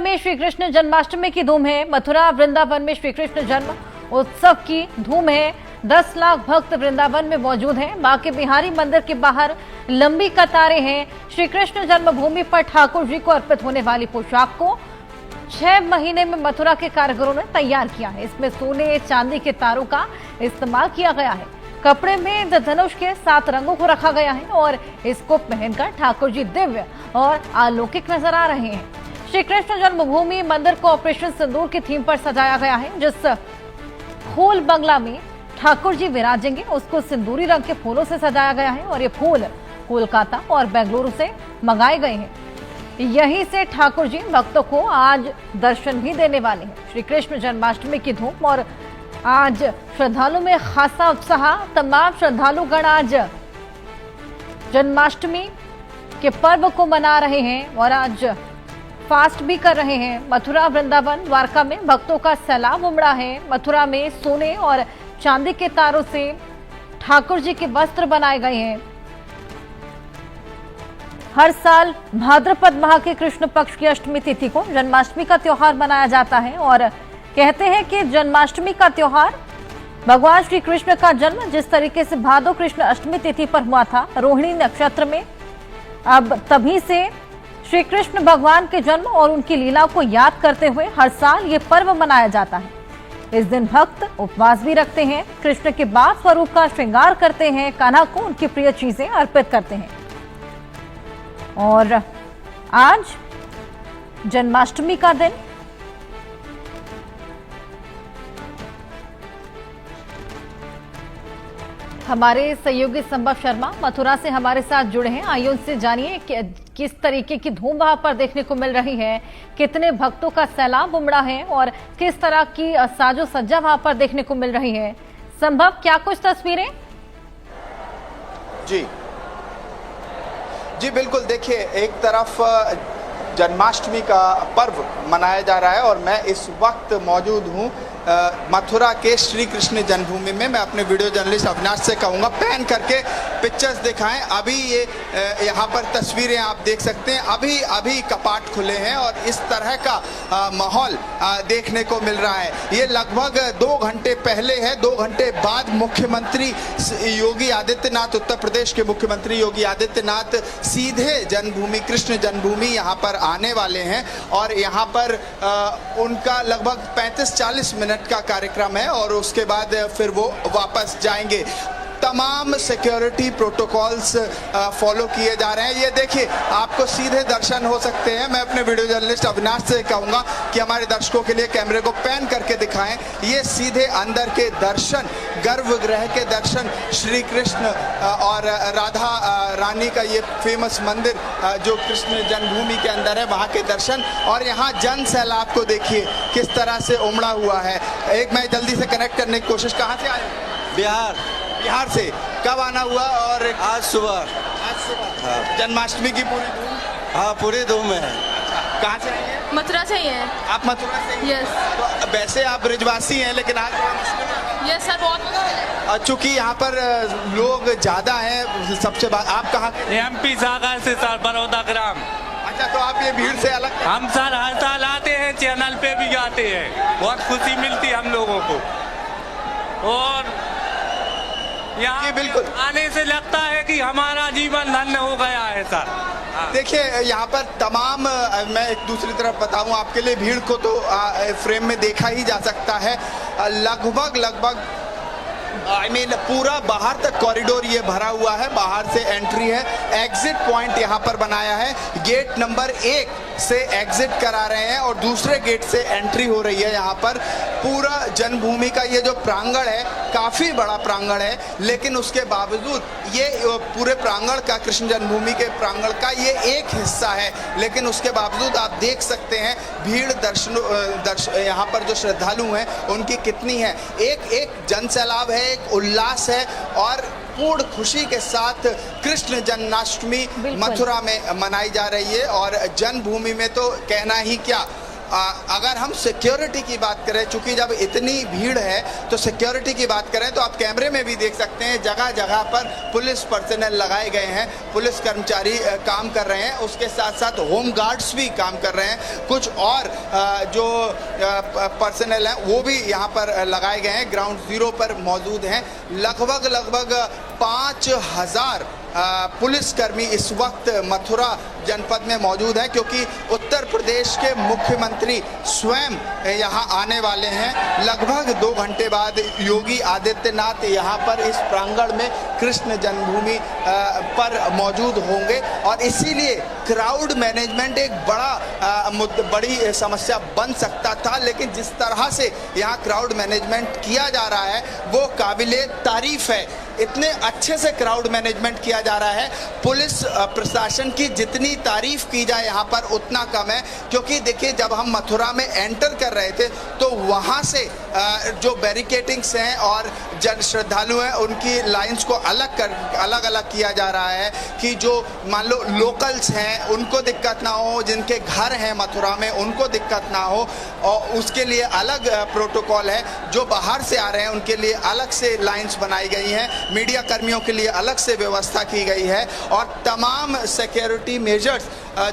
में श्री कृष्ण जन्माष्टमी की धूम है। मथुरा वृंदावन में श्री कृष्ण जन्म उत्सव की धूम है। 10 लाख भक्त वृंदावन में मौजूद हैं। बांके बिहारी मंदिर के बाहर लंबी कतारें हैं। श्री कृष्ण जन्मभूमि पर ठाकुर जी को अर्पित होने वाली पोशाक को 6 महीने में मथुरा के कारीगरों ने तैयार किया है। इसमें सोने चांदी के तारों का इस्तेमाल किया गया है। कपड़े में इंद्रधनुष के 7 रंगों को रखा गया है और इसको पहनकर ठाकुर जी दिव्य और अलौकिक नजर आ रहे हैं। श्री कृष्ण जन्मभूमि मंदिर को ऑपरेशन सिंदूर की थीम पर सजाया गया है। जिस फूल बंगला में ठाकुर जी विराजेंगे उसको सिंदूरी रंग के फूलों से सजाया गया है और ये फूल कोलकाता और बेंगलुरु से मंगाए गए हैं। यहीं से ठाकुर जी भक्तों को आज दर्शन भी देने वाले हैं। श्री कृष्ण जन्माष्टमी की धूम और आज श्रद्धालु में खासा उत्साह। तमाम श्रद्धालुगण आज जन्माष्टमी के पर्व को मना रहे हैं और आज फास्ट भी कर रहे हैं। मथुरा वृंदावन द्वारका में भक्तों का सैलाब उमड़ा है। मथुरा में सोने और चांदी के तारों से ठाकुर जी के वस्त्र बनाए गए हैं। हर साल भाद्रपद माह के कृष्ण पक्ष की अष्टमी तिथि को जन्माष्टमी का त्योहार मनाया जाता है और कहते हैं कि जन्माष्टमी का त्योहार भगवान श्री कृष्ण का जन्म जिस तरीके से भादो कृष्ण अष्टमी तिथि पर हुआ था रोहिणी नक्षत्र में, अब तभी से श्री कृष्ण भगवान के जन्म और उनकी लीला को याद करते हुए हर साल ये पर्व मनाया जाता है। इस दिन भक्त उपवास भी रखते हैं, कृष्ण के बाल स्वरूप का श्रृंगार करते हैं, कान्हा को उनकी प्रिय चीजें अर्पित करते हैं। और आज जन्माष्टमी का दिन हमारे सहयोगी संभव शर्मा मथुरा से हमारे साथ जुड़े हैं। आइए उनसे जानिए कि किस तरीके की धूम वहां पर देखने को मिल रही है, कितने भक्तों का सैलाब उमड़ा है और किस तरह की साजो सज्जा वहां पर देखने को मिल रही है। संभव, क्या कुछ तस्वीरें? जी बिल्कुल। देखिए, एक तरफ जन्माष्टमी का पर्व मनाया जा रहा है और मैं इस वक्त मौजूद हूँ मथुरा के श्री कृष्ण जन्मभूमि में। मैं अपने वीडियो जर्नलिस्ट अविनाश से कहूँगा पैन करके पिक्चर्स दिखाएं। अभी ये यहाँ पर तस्वीरें आप देख सकते हैं। अभी कपाट खुले हैं और इस तरह का माहौल देखने को मिल रहा है। ये लगभग 2 घंटे पहले है। 2 घंटे बाद मुख्यमंत्री योगी आदित्यनाथ, उत्तर प्रदेश के मुख्यमंत्री योगी आदित्यनाथ सीधे जन्मभूमि कृष्ण जन्मभूमि यहाँ पर आने वाले हैं और यहाँ पर उनका लगभग 35-40 मिनट का कार्यक्रम है और उसके बाद फिर वो वापस जाएंगे। तमाम सिक्योरिटी प्रोटोकॉल्स फॉलो किए जा रहे हैं। ये देखिए, आपको सीधे दर्शन हो सकते हैं। मैं अपने वीडियो जर्नलिस्ट अविनाश से कहूँगा कि हमारे दर्शकों के लिए कैमरे को पैन करके दिखाएं। ये सीधे अंदर के दर्शन, गर्भगृह के दर्शन, श्री कृष्ण और राधा रानी का ये फेमस मंदिर जो कृष्ण जन्मभूमि के अंदर है, वहाँ के दर्शन। और यहाँ जन सैलाब को देखिए किस तरह से उमड़ा हुआ है। एक मैं जल्दी से कनेक्ट करने की कोशिश। कहाँ से आए? बिहार से। कब आना हुआ? और आज सुबह। हाँ। जन्माष्टमी की पूरी धूम? हाँ, पूरी धूम है। कहाँ से आई हैं? मथुरा से ही हैं। आप मथुरा से? यस। तो वैसे आप ब्रिजवासी हैं लेकिन आज बड़ा मुश्किल है। यस सर, बहुत मुश्किल है। चूंकि यहाँ पर लोग ज्यादा हैं, सबसे आप कहाँ? MP सागर से सर, बड़ौदा ग्राम। अच्छा, तो आप ये भीड़ से अलग? हम सर हर साल आते हैं, चैनल पे भी आते हैं, बहुत खुशी मिलती है हम लोगों को। और यहाँ बिल्कुल आने से लगता है कि हमारा जीवन धन्य हो गया है सर। देखिए, यहाँ पर तमाम, मैं एक दूसरी तरफ बताऊँ आपके लिए, भीड़ को तो फ्रेम में देखा ही जा सकता है। लगभग पूरा बाहर तक कॉरिडोर ये भरा हुआ है। बाहर से एंट्री है, एग्जिट पॉइंट यहाँ पर बनाया है। गेट नंबर 1 से एग्जिट करा रहे हैं और दूसरे गेट से एंट्री हो रही है। यहाँ पर पूरा जन्मभूमि का ये जो प्रांगण है, काफी बड़ा प्रांगण है, लेकिन उसके बावजूद ये पूरे प्रांगण का, कृष्ण जन्मभूमि के प्रांगण का ये एक हिस्सा है, लेकिन उसके बावजूद आप देख सकते हैं भीड़ यहाँ पर जो श्रद्धालु हैं उनकी कितनी है। एक जन सैलाब है, एक उल्लास है और पूर्ण खुशी के साथ कृष्ण जन्माष्टमी मथुरा में मनाई जा रही है। और जन्मभूमि में तो कहना ही क्या, अगर हम सिक्योरिटी की बात करें, चूंकि जब इतनी भीड़ है तो सिक्योरिटी की बात करें तो आप कैमरे में भी देख सकते हैं जगह जगह पर पुलिस पर्सनल लगाए गए हैं, पुलिस कर्मचारी काम कर रहे हैं, उसके साथ साथ होम गार्ड्स भी काम कर रहे हैं, कुछ और जो पर्सनल हैं वो भी यहाँ पर लगाए गए हैं, ग्राउंड जीरो पर मौजूद हैं। लगभग 5000 पुलिसकर्मी इस वक्त मथुरा जनपद में मौजूद है, क्योंकि उत्तर प्रदेश के मुख्यमंत्री स्वयं यहाँ आने वाले हैं। लगभग 2 घंटे बाद योगी आदित्यनाथ यहाँ पर इस प्रांगण में कृष्ण जन्मभूमि पर मौजूद होंगे और इसीलिए क्राउड मैनेजमेंट एक बड़ी समस्या बन सकता था, लेकिन जिस तरह से यहाँ क्राउड मैनेजमेंट किया जा रहा है वो काबिले तारीफ है। इतने अच्छे से क्राउड मैनेजमेंट किया जा रहा है, पुलिस प्रशासन की जितनी तारीफ की जाए यहाँ पर उतना कम है, क्योंकि देखिए जब हम मथुरा में एंटर कर रहे थे तो वहाँ से जो बैरिकेटिंग्स हैं और जन श्रद्धालु हैं उनकी लाइंस को अलग किया जा रहा है कि जो मान लो लोकल्स हैं उनको दिक्कत ना हो, जिनके घर हैं मथुरा में उनको दिक्कत ना हो, और उसके लिए अलग प्रोटोकॉल है। जो बाहर से आ रहे हैं उनके लिए अलग से लाइंस बनाई गई हैं, मीडिया कर्मियों के लिए अलग से व्यवस्था की गई है और तमाम सिक्योरिटी मेजर्स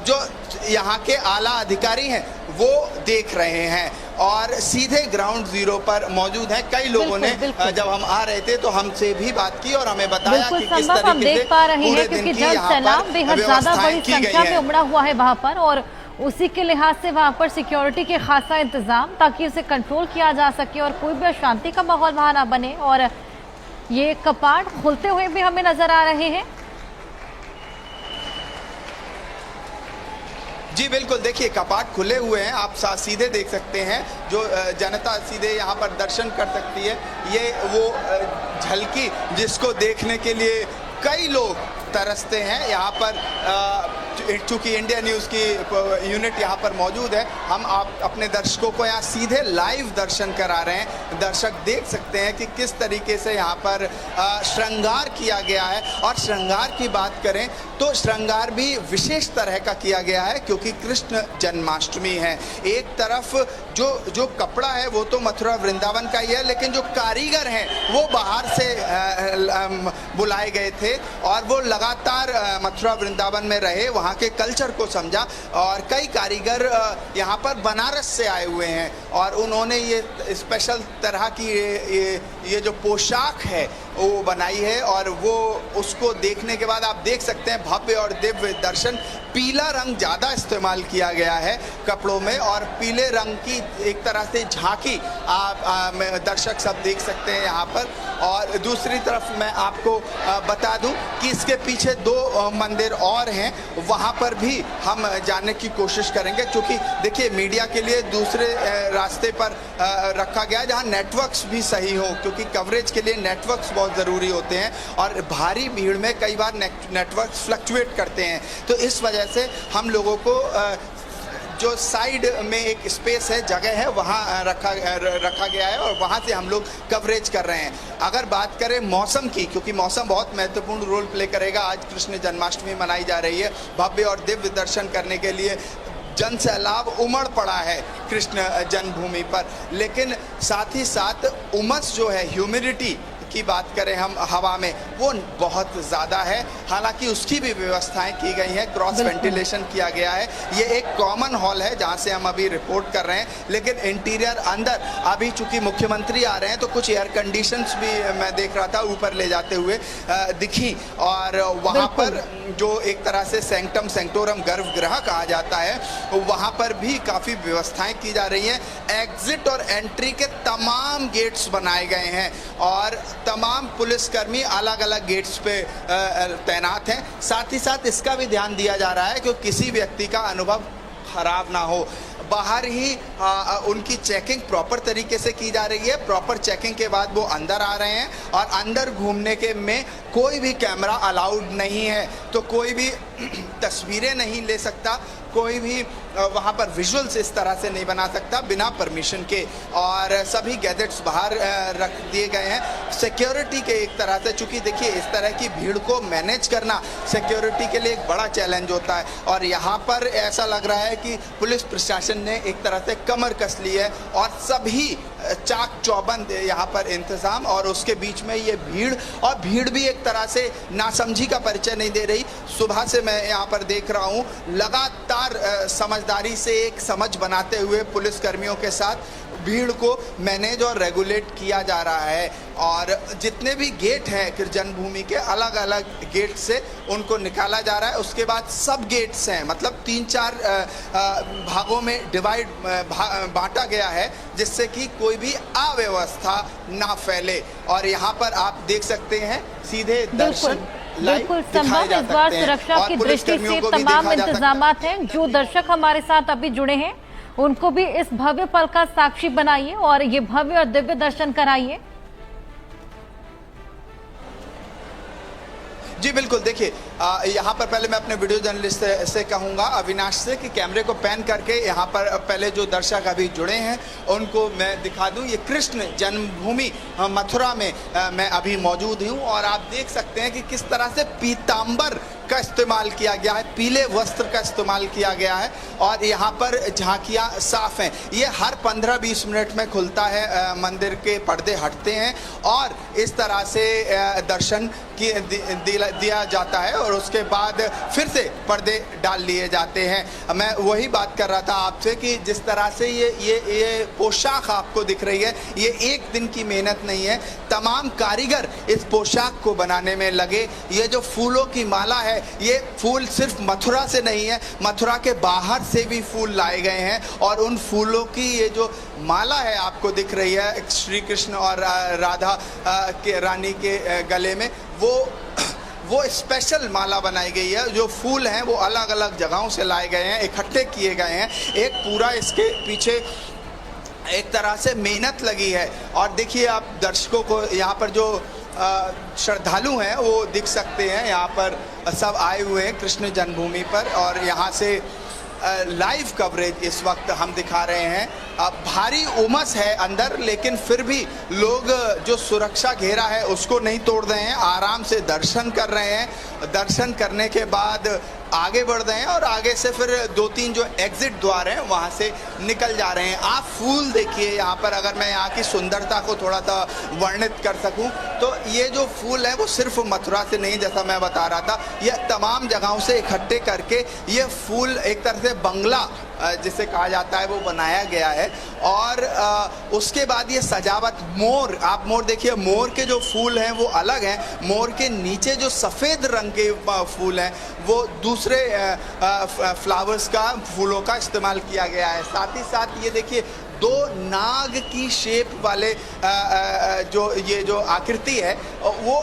जो यहाँ के आला अधिकारी हैं वो देख रहे हैं और सीधे ग्राउंड जीरो पर मौजूद हैं। कई लोगों ने जब हम आ रहे थे तो हमसे भी बात की और हमें बताया कि किस तरीके हम देख पा रहे हैं, क्योंकि जल सैलाब बेहद ज्यादा बड़ी संख्या में उमड़ा हुआ है वहाँ पर और उसी के लिहाज से वहाँ पर सिक्योरिटी के खासा इंतजाम ताकि उसे कंट्रोल किया जा सके और कोई भी अशांति का माहौल वहाँ ना बने। और ये कपाट खुलते हुए भी हमें नजर आ रहे हैं। जी बिल्कुल, देखिए कपाट खुले हुए हैं, आप सीधे देख सकते हैं, जो जनता सीधे यहाँ पर दर्शन कर सकती है। ये वो झलकी जिसको देखने के लिए कई लोग तरसते हैं। यहाँ पर चूंकि इंडिया न्यूज़ की यूनिट यहाँ पर मौजूद है, हम आप अपने दर्शकों को यहाँ सीधे लाइव दर्शन करा रहे हैं। दर्शक देख सकते हैं कि किस तरीके से यहाँ पर श्रृंगार किया गया है। और श्रृंगार की बात करें तो श्रृंगार भी विशेष तरह का किया गया है, क्योंकि कृष्ण जन्माष्टमी है। एक तरफ जो कपड़ा है वो तो मथुरा वृंदावन का ही है, लेकिन जो कारीगर हैं वो बाहर से बुलाए गए थे और वो लगातार मथुरा वृंदावन में रहे, वहाँ के कल्चर को समझा और कई कारीगर यहाँ पर बनारस से आए हुए हैं और उन्होंने ये स्पेशल तरह की ये जो पोशाक है वो बनाई है और वो उसको देखने के बाद आप देख सकते हैं भव्य और दिव्य दर्शन। पीला रंग ज़्यादा इस्तेमाल किया गया है कपड़ों में और पीले रंग की एक तरह से झांकी आप दर्शक सब देख सकते हैं यहाँ पर। और दूसरी तरफ मैं आपको बता दूं कि इसके पीछे 2 मंदिर और हैं, वहाँ पर भी हम जाने की कोशिश करेंगे, क्योंकि देखिए मीडिया के लिए दूसरे रास्ते पर रखा गया जहाँ नेटवर्क्स भी सही हो, क्योंकि कवरेज के लिए नेटवर्क्स बहुत ज़रूरी होते हैं और भारी भीड़ में कई बार नेटवर्क्स फ्लक्चुएट करते हैं। तो इस वजह से हम लोगों को जो साइड में एक स्पेस है, जगह है, वहाँ रखा गया है और वहाँ से हम लोग कवरेज कर रहे हैं। अगर बात करें मौसम की, क्योंकि मौसम बहुत महत्वपूर्ण रोल प्ले करेगा, आज कृष्ण जन्माष्टमी मनाई जा रही है, भव्य और दिव्य दर्शन करने के लिए जन सैलाब उमड़ पड़ा है कृष्ण जन्मभूमि पर, लेकिन साथ ही साथ उमस जो है, ह्यूमिडिटी की बात करें हम हवा में, वो बहुत ज़्यादा है। हालांकि उसकी भी व्यवस्थाएं की गई हैं, क्रॉस वेंटिलेशन किया गया है। ये एक कॉमन हॉल है जहां से हम अभी रिपोर्ट कर रहे हैं, लेकिन इंटीरियर अंदर अभी चूंकि मुख्यमंत्री आ रहे हैं तो कुछ एयर कंडीशंस भी मैं देख रहा था ऊपर ले जाते हुए दिखी और वहाँ पर जो एक तरह से सेंक्टम सेंक्टोरम गर्भगृह कहा जाता है, वहाँ पर भी काफ़ी व्यवस्थाएं की जा रही हैं। एग्जिट और एंट्री के तमाम गेट्स बनाए गए हैं और तमाम पुलिसकर्मी अलग अलग गेट्स पे तैनात हैं। साथ ही साथ इसका भी ध्यान दिया जा रहा है कि किसी व्यक्ति का अनुभव खराब ना हो। बाहर ही उनकी चेकिंग प्रॉपर तरीके से की जा रही है। प्रॉपर चेकिंग के बाद वो अंदर आ रहे हैं और अंदर घूमने के में कोई भी कैमरा अलाउड नहीं है, तो कोई भी तस्वीरें नहीं ले सकता, कोई भी वहाँ पर विजुअल्स इस तरह से नहीं बना सकता बिना परमिशन के, और सभी गैजेट्स बाहर रख दिए गए हैं सिक्योरिटी के एक तरह से। चूँकि देखिए इस तरह की भीड़ को मैनेज करना सिक्योरिटी के लिए एक बड़ा चैलेंज होता है, और यहाँ पर ऐसा लग रहा है कि पुलिस प्रशासन ने एक तरह से कमर कस ली है और सभी चाक चौबंद यहाँ पर इंतज़ाम, और उसके बीच में ये भीड़, और भीड़ भी एक तरह से नासमझी का परिचय नहीं दे रही। सुबह से मैं यहाँ पर देख रहा हूँ लगातार समझदारी से एक समझ बनाते हुए पुलिसकर्मियों के साथ भीड़ को मैनेज और रेगुलेट किया जा रहा है, और जितने भी गेट हैं जन्मभूमि के अलग अलग गेट से उनको निकाला जा रहा है। उसके बाद सब गेट्स हैं, मतलब 3-4 भागों में डिवाइड बांटा गया है जिससे कि कोई भी अव्यवस्था ना फैले, और यहाँ पर आप देख सकते हैं सीधे दर्शन बिल्कुल संभव। इस बार सुरक्षा की दृष्टि से तमाम इंतजाम हैं। जो दर्शक हमारे साथ अभी जुड़े हैं उनको भी इस भव्य पल का साक्षी बनाइए और ये भव्य और दिव्य दर्शन कराइए। जी बिल्कुल, देखिए यहाँ पर पहले मैं अपने वीडियो जर्नलिस्ट से कहूँगा अविनाश से कि कैमरे को पैन करके यहाँ पर पहले जो दर्शक अभी जुड़े हैं उनको मैं दिखा दूँ। ये कृष्ण जन्मभूमि मथुरा में मैं अभी मौजूद हूँ, और आप देख सकते हैं कि किस तरह से पीतांबर का इस्तेमाल किया गया है, पीले वस्त्र का इस्तेमाल किया गया है, और यहाँ पर झांकियाँ साफ हैं। ये हर 15-20 मिनट में खुलता है, मंदिर के पर्दे हटते हैं और इस तरह से दर्शन दिया जाता है, और उसके बाद फिर से पर्दे डाल लिए जाते हैं। मैं वही बात कर रहा था आपसे कि जिस तरह से ये पोशाक आपको दिख रही है, ये एक दिन की मेहनत नहीं है। तमाम कारीगर इस पोशाक को बनाने में लगे। ये जो फूलों की माला है, ये फूल सिर्फ मथुरा से नहीं है, मथुरा के बाहर से भी फूल लाए गए हैं, और उन फूलों की ये जो माला है आपको दिख रही है श्री कृष्ण और राधा के रानी के गले में, वो स्पेशल माला बनाई गई है। जो फूल हैं वो अलग अलग जगहों से लाए गए हैं, इकट्ठे किए गए हैं। एक पूरा इसके पीछे एक तरह से मेहनत लगी है। और देखिए आप दर्शकों को यहाँ पर जो श्रद्धालु हैं वो दिख सकते हैं, यहाँ पर सब आए हुए हैं कृष्ण जन्मभूमि पर, और यहाँ से लाइव कवरेज इस वक्त हम दिखा रहे हैं। भारी उमस है अंदर, लेकिन फिर भी लोग जो सुरक्षा घेरा है उसको नहीं तोड़ रहे हैं, आराम से दर्शन कर रहे हैं। दर्शन करने के बाद आगे बढ़ रहे हैं, और आगे से फिर 2-3 जो एग्जिट द्वार हैं वहाँ से निकल जा रहे हैं। आप फूल देखिए यहाँ पर, अगर मैं यहाँ की सुंदरता को थोड़ा सा वर्णित कर सकूँ तो ये जो फूल है वो सिर्फ मथुरा से नहीं, जैसा मैं बता रहा था, ये तमाम जगहों से इकट्ठे करके ये फूल एक तरह से बंगला जिसे कहा जाता है वो बनाया गया है। और उसके बाद ये सजावट, मोर, आप मोर देखिए, मोर के जो फूल हैं वो अलग हैं, मोर के नीचे जो सफ़ेद रंग के फूल हैं वो दूसरे फ्लावर्स का, फूलों का इस्तेमाल किया गया है। साथ ही साथ ये देखिए 2 नाग की शेप वाले जो आकृति है वो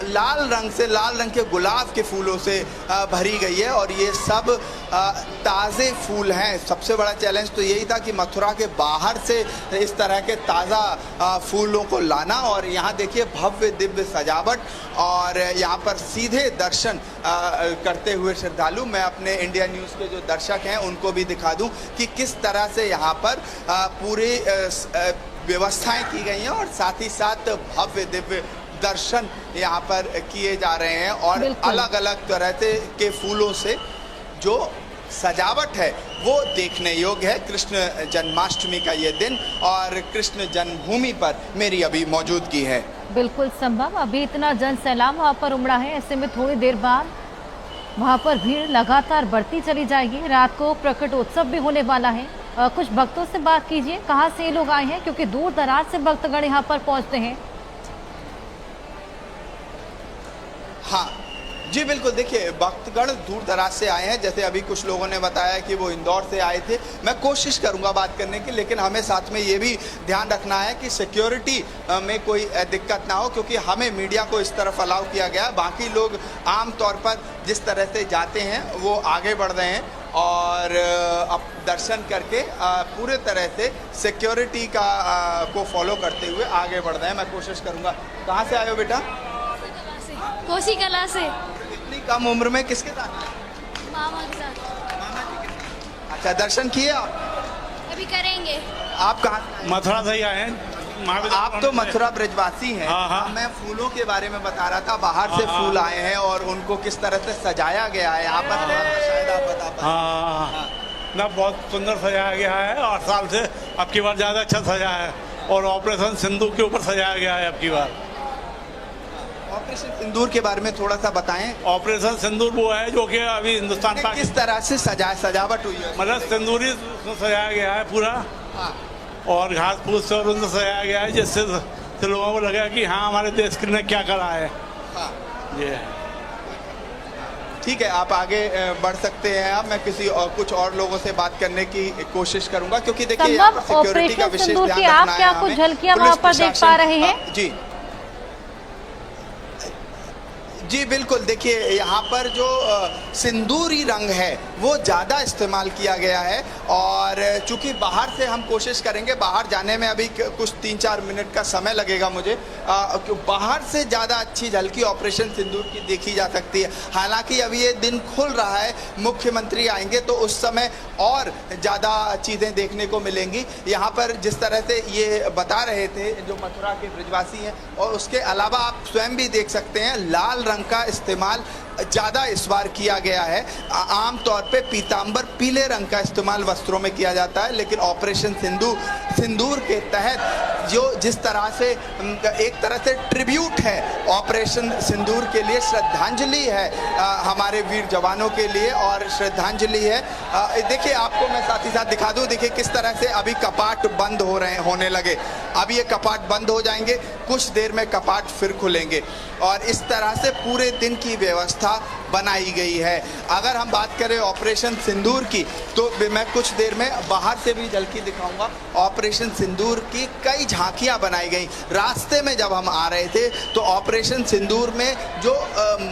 लाल रंग से, लाल रंग के गुलाब के फूलों से भरी गई है, और ये सब ताज़े फूल हैं। सबसे बड़ा चैलेंज तो यही था कि मथुरा के बाहर से इस तरह के ताज़ा फूलों को लाना, और यहाँ देखिए भव्य दिव्य सजावट, और यहाँ पर सीधे दर्शन करते हुए श्रद्धालु। मैं अपने इंडिया न्यूज़ के जो दर्शक हैं उनको भी दिखा दूँ कि किस तरह से यहाँ पर पूरी व्यवस्थाएं की गई हैं, और साथ ही साथ भव्य दिव्य दर्शन यहाँ पर किए जा रहे हैं, और अलग अलग तरह के फूलों से जो सजावट है वो देखने योग्य है। कृष्ण जन्माष्टमी का ये दिन और कृष्ण जन्मभूमि पर मेरी अभी मौजूदगी है। बिल्कुल संभव, अभी इतना जन सैलाब वहाँ पर उमड़ा है, ऐसे में थोड़ी देर बाद वहाँ पर भीड़ लगातार बढ़ती चली जाएगी। रात को प्रकटोत्सव भी होने वाला है। कुछ भक्तों से बात कीजिए, कहाँ से ये लोग आए हैं, क्योंकि दूर दराज से भक्तगण यहाँ पर पहुँचते हैं। हाँ जी बिल्कुल, देखिए भक्तगण दूर दराज से आए हैं। जैसे अभी कुछ लोगों ने बताया कि वो इंदौर से आए थे। मैं कोशिश करूंगा बात करने की, लेकिन हमें साथ में ये भी ध्यान रखना है कि सिक्योरिटी में कोई दिक्कत ना हो, क्योंकि हमें मीडिया को इस तरफ अलाउ किया गया। बाकी लोग आम तौर पर जिस तरह से जाते हैं वो आगे बढ़ रहे हैं, और अब दर्शन करके पूरे तरह से सिक्योरिटी का को फॉलो करते हुए आगे बढ़ रहे हैं। मैं कोशिश करूंगा। कहाँ से आए हो बेटा? कोसी कला से। इतनी कम उम्र में किसके साथ आए? मामा के साथ। मामा जी के साथ। अच्छा, दर्शन किए आप? अभी करेंगे। आप कहाँ से आए? मथुरा से ही आए हैं। आप तो मथुरा ब्रजवासी हैं। हाँ, हाँ। मैं फूलों के बारे में बता रहा था, बाहर से फूल आए हैं और उनको किस तरह से सजाया गया है यहाँ पर, शायद आप बता पाएं। हाँ ना, बहुत सुंदर सजाया गया है। 8 साल से अब की बार ज़्यादा अच्छा सजाया है और ऑपरेशन सिंदूर के ऊपर सजाया गया है अब की बार। ऑपरेशन सिंदूर के बारे में थोड़ा सा बताएं। ऑपरेशन सिंदूर वो है जो कि अभी हिंदुस्तान का किस तरह से सजावट हुई है? मतलब सिंदूरी सजाया गया है पूरा, हाँ। और घास फूस से और उनसे सजाया गया है, जिससे लोगों को लगा कि हाँ हमारे देश ने क्या करा है। हाँ। ये ठीक है, आप आगे बढ़ सकते हैं। अब मैं किसी और कुछ और लोगों से बात करने की कोशिश करूंगा, क्योंकि देखिए यहाँ पर सिक्योरिटी का विशेष ध्यान रखना है। आप क्या कुछ झलकियां वहां पर देख पा रहे हैं? जी बिल्कुल। देखिए यहाँ पर जो सिंदूरी रंग है वो ज़्यादा इस्तेमाल किया गया है, और चूंकि बाहर से हम कोशिश करेंगे, बाहर जाने में अभी कुछ 3-4 मिनट का समय लगेगा मुझे, बाहर से ज़्यादा अच्छी झलकी ऑपरेशन सिंदूर की देखी जा सकती है। हालांकि अभी ये दिन खुल रहा है, मुख्यमंत्री आएंगे तो उस समय और ज़्यादा चीज़ें देखने को मिलेंगी। यहाँ पर जिस तरह से ये बता रहे थे जो मथुरा के ब्रजवासी हैं, और उसके अलावा आप स्वयं भी देख सकते हैं लाल रंग का इस्तेमाल ज़्यादा इस बार किया गया है। आमतौर पे पीतांबर पीले रंग का इस्तेमाल वस्त्रों में किया जाता है, लेकिन ऑपरेशन सिंदूर के तहत जो जिस तरह से एक तरह से ट्रिब्यूट है ऑपरेशन सिंदूर के लिए, श्रद्धांजलि है हमारे वीर जवानों के लिए, और श्रद्धांजलि है। देखिए आपको मैं साथ ही साथ दिखा दूं, देखिए किस तरह से अभी कपाट बंद होने लगे। अब ये कपाट बंद हो जाएंगे, कुछ देर में कपाट फिर खुलेंगे, और इस तरह से पूरे दिन की व्यवस्था बनाई गई है। अगर हम बात करें ऑपरेशन सिंदूर की, तो मैं कुछ देर में बाहर से भी झलकी दिखाऊंगा। ऑपरेशन सिंदूर की कई झांकियां बनाई गई। रास्ते में जब हम आ रहे थे तो ऑपरेशन सिंदूर में जो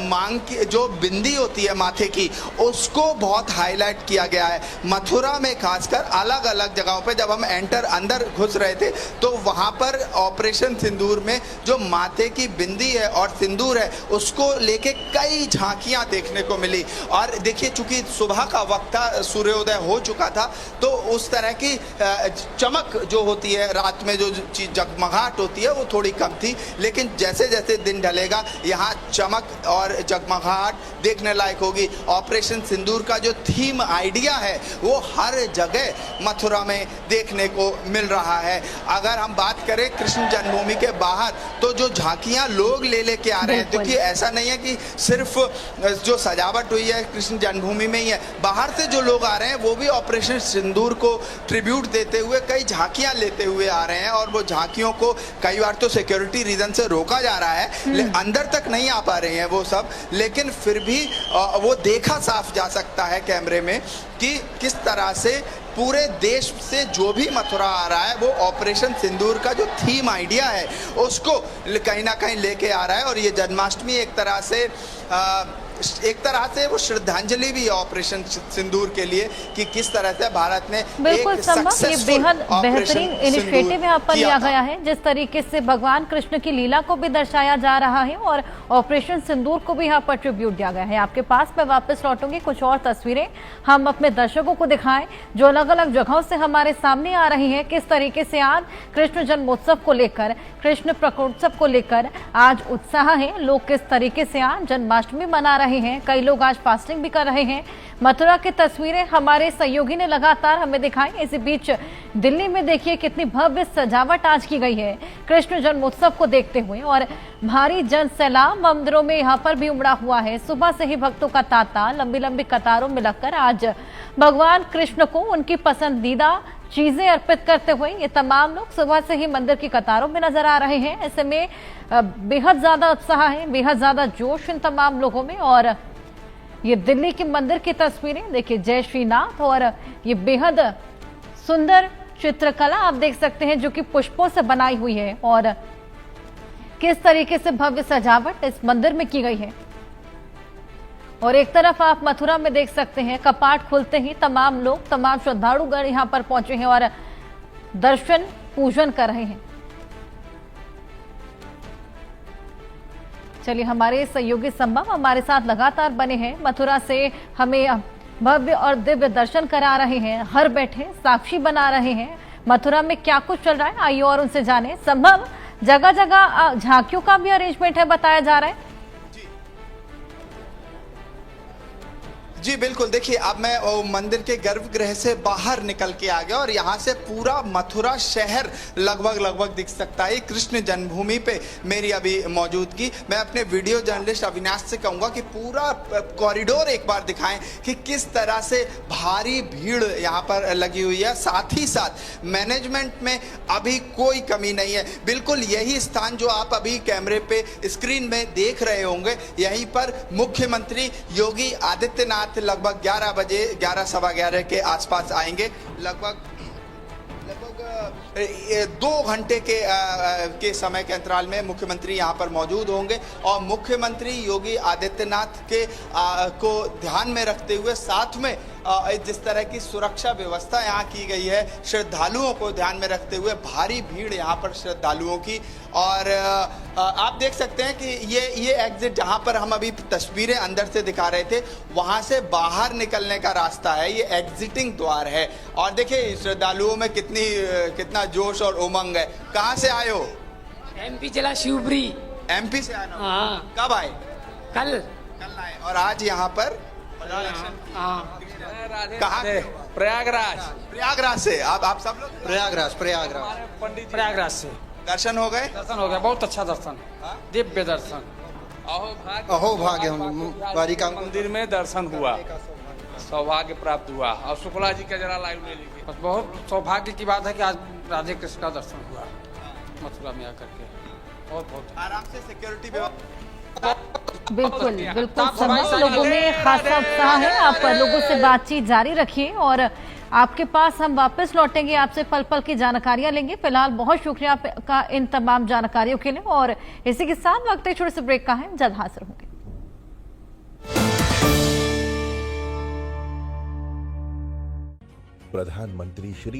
मांग की जो बिंदी होती है माथे की, उसको बहुत हाईलाइट किया गया है। मथुरा में खासकर अलग अलग जगहों पे जब हम अंदर घुस रहे थे तो वहां पर ऑपरेशन सिंदूर में जो माथे की बिंदी है और सिंदूर है, उसको लेके कई झांकियां देखने को मिली। और देखिए चूंकि सुबह का वक्त था, सूर्योदय हो चुका था, तो उस तरह की चमक जो होती है रात में, जो जगमगाहट होती है वो थोड़ी कम थी। लेकिन जैसे जैसे दिन ढलेगा यहाँ चमक और जगमगाहट देखने लायक होगी। ऑपरेशन सिंदूर का जो थीम आइडिया है वो हर जगह मथुरा में देखने को मिल रहा है। अगर हम बात करें कृष्ण जन्मभूमि के बाहर, तो जो झांकियां लोग लेके आ रहे हैं, क्योंकि ऐसा नहीं है कि सिर्फ जो सजावट हुई है कृष्ण जन्मभूमि में ही है, बाहर से जो लोग आ रहे हैं वो भी ऑपरेशन सिंदूर को ट्रिब्यूट देते हुए कई झांकियां लेते हुए आ रहे हैं। और वो झांकियों को कई बार तो सिक्योरिटी रीजन से रोका जा रहा है, अंदर तक नहीं आ पा रहे हैं वो सब, लेकिन फिर भी वो देखा साफ जा सकता है कैमरे में कि किस तरह से पूरे देश से जो भी मथुरा आ रहा है वो ऑपरेशन सिंदूर का जो थीम आइडिया है उसको कहीं ना कहीं लेके आ रहा है। और ये जन्माष्टमी एक तरह से वो श्रद्धांजलि भी है ऑपरेशन सिंदूर के लिए, कि किस तरह से भारत ने बिल्कुल संभव, ये बेहद बेहतरीन इनिशिएटिव यहाँ पर लिया गया है। जिस तरीके से भगवान कृष्ण की लीला को भी दर्शाया जा रहा है और ऑपरेशन सिंदूर को भी यहाँ पर ट्रिब्यूट दिया गया है। आपके पास मैं वापस लौटूंगी, कुछ और तस्वीरें हम अपने दर्शकों को दिखाएं जो अलग अलग जगहों से हमारे सामने आ रही है। किस तरीके से आज कृष्ण जन्मोत्सव को लेकर, कृष्ण प्रकोत्सव को लेकर आज उत्साह है। लोग किस तरीके से आज जन्माष्टमी मना रहे हैं, कई लोग आज फास्टिंग भी कर रहे हैं। मथुरा की तस्वीरें हमारे सहयोगी ने लगातार हमें दिखाई। इसी बीच दिल्ली में देखिए कितनी भव्य सजावट आज की गई है कृष्ण जन्मोत्सव को देखते हुए, और भारी जन सैलाब मंदिरों में यहाँ पर भी उमड़ा हुआ है। सुबह से ही भक्तों का तांता लंबी लंबी कतारों में लगकर आज भगवान कृष्ण को उनकी पसंदीदा चीजें अर्पित करते हुए ये तमाम लोग सुबह से ही मंदिर की कतारों में नजर आ रहे हैं। ऐसे में बेहद ज्यादा उत्साह है, बेहद ज्यादा जोश इन तमाम लोगों में। और ये दिल्ली के मंदिर की तस्वीरें देखिए, जय श्रीनाथ, और ये बेहद सुंदर चित्रकला आप देख सकते हैं जो कि पुष्पों से बनाई हुई है, और किस तरीके से भव्य सजावट इस मंदिर में की गई है। और एक तरफ आप मथुरा में देख सकते हैं, कपाट खुलते ही तमाम लोग, तमाम श्रद्धालुगण यहां पर पहुंचे हैं और दर्शन पूजन कर रहे हैं। चलिए, हमारे सहयोगी संभव हमारे साथ लगातार बने हैं, मथुरा से हमें भव्य और दिव्य दर्शन करा रहे हैं, घर बैठे साक्षी बना रहे हैं मथुरा में क्या कुछ चल रहा है। आइए और उनसे जाने। संभव, जगह जगह झांकियों का भी अरेंजमेंट है बताया जा रहा है। जी बिल्कुल, देखिए अब मैं मंदिर के गर्भगृह से बाहर निकल के आ गया और यहाँ से पूरा मथुरा शहर लगभग दिख सकता है। कृष्ण जन्मभूमि पे मेरी अभी मौजूदगी। मैं अपने वीडियो जर्नलिस्ट अविनाश से कहूँगा कि पूरा कॉरिडोर एक बार दिखाएं कि किस तरह से भारी भीड़ यहाँ पर लगी हुई है। साथ ही साथ मैनेजमेंट में अभी कोई कमी नहीं है। बिल्कुल यही स्थान जो आप अभी कैमरे पे स्क्रीन में देख रहे होंगे, यहीं पर मुख्यमंत्री योगी आदित्यनाथ लगभग 11 बजे, 11 सवा 11 के आसपास आएंगे। लगभग 2 घंटे के समय के अंतराल में मुख्यमंत्री यहाँ पर मौजूद होंगे और मुख्यमंत्री योगी आदित्यनाथ के को ध्यान में रखते हुए साथ में जिस तरह की सुरक्षा व्यवस्था यहाँ की गई है, श्रद्धालुओं को ध्यान में रखते हुए भारी भीड़ यहाँ पर श्रद्धालुओं की। और आप देख सकते हैं कि ये एग्जिट जहाँ पर हम अभी तस्वीरें अंदर से दिखा रहे थे, वहाँ से बाहर निकलने का रास्ता है, ये एग्जिटिंग द्वार है। और देखिए श्रद्धालुओं में कितना जोश और उमंग है। कहाँ से आए हो? एमपी जिला शिवपुरी। एमपी से आए हो? हाँ। कब आए? कल आए। और आज यहाँ पर कहाँ? प्रयागराज से। आप सब लोग प्रयागराज से दर्शन हो गए? दर्शन हो गया, बहुत अच्छा दर्शन, दिव्य दर्शन। अहो भाग्य द्वारिका मंदिर में दर्शन हुआ, सौभाग्य प्राप्त हुआ। और शुक्ला जी का जरा लाइव ले लीजिए। बस बहुत सौभाग्य की बात है कि आज राधे कृष्ण का दर्शन हुआ मथुरा में आकर के। बहुत आराम से सिक्योरिटी बिल्कुल संभव, लोगों में खासा उत्साह है। आप लोगों से बातचीत जारी रखिए और आपके पास हम वापस लौटेंगे, आपसे पल पल की जानकारियां लेंगे। फिलहाल बहुत शुक्रिया आपका इन तमाम जानकारियों के लिए। और इसी के साथ वक्त एक छोटे से ब्रेक का है, जल्द हाजिर होंगे। प्रधानमंत्री श्री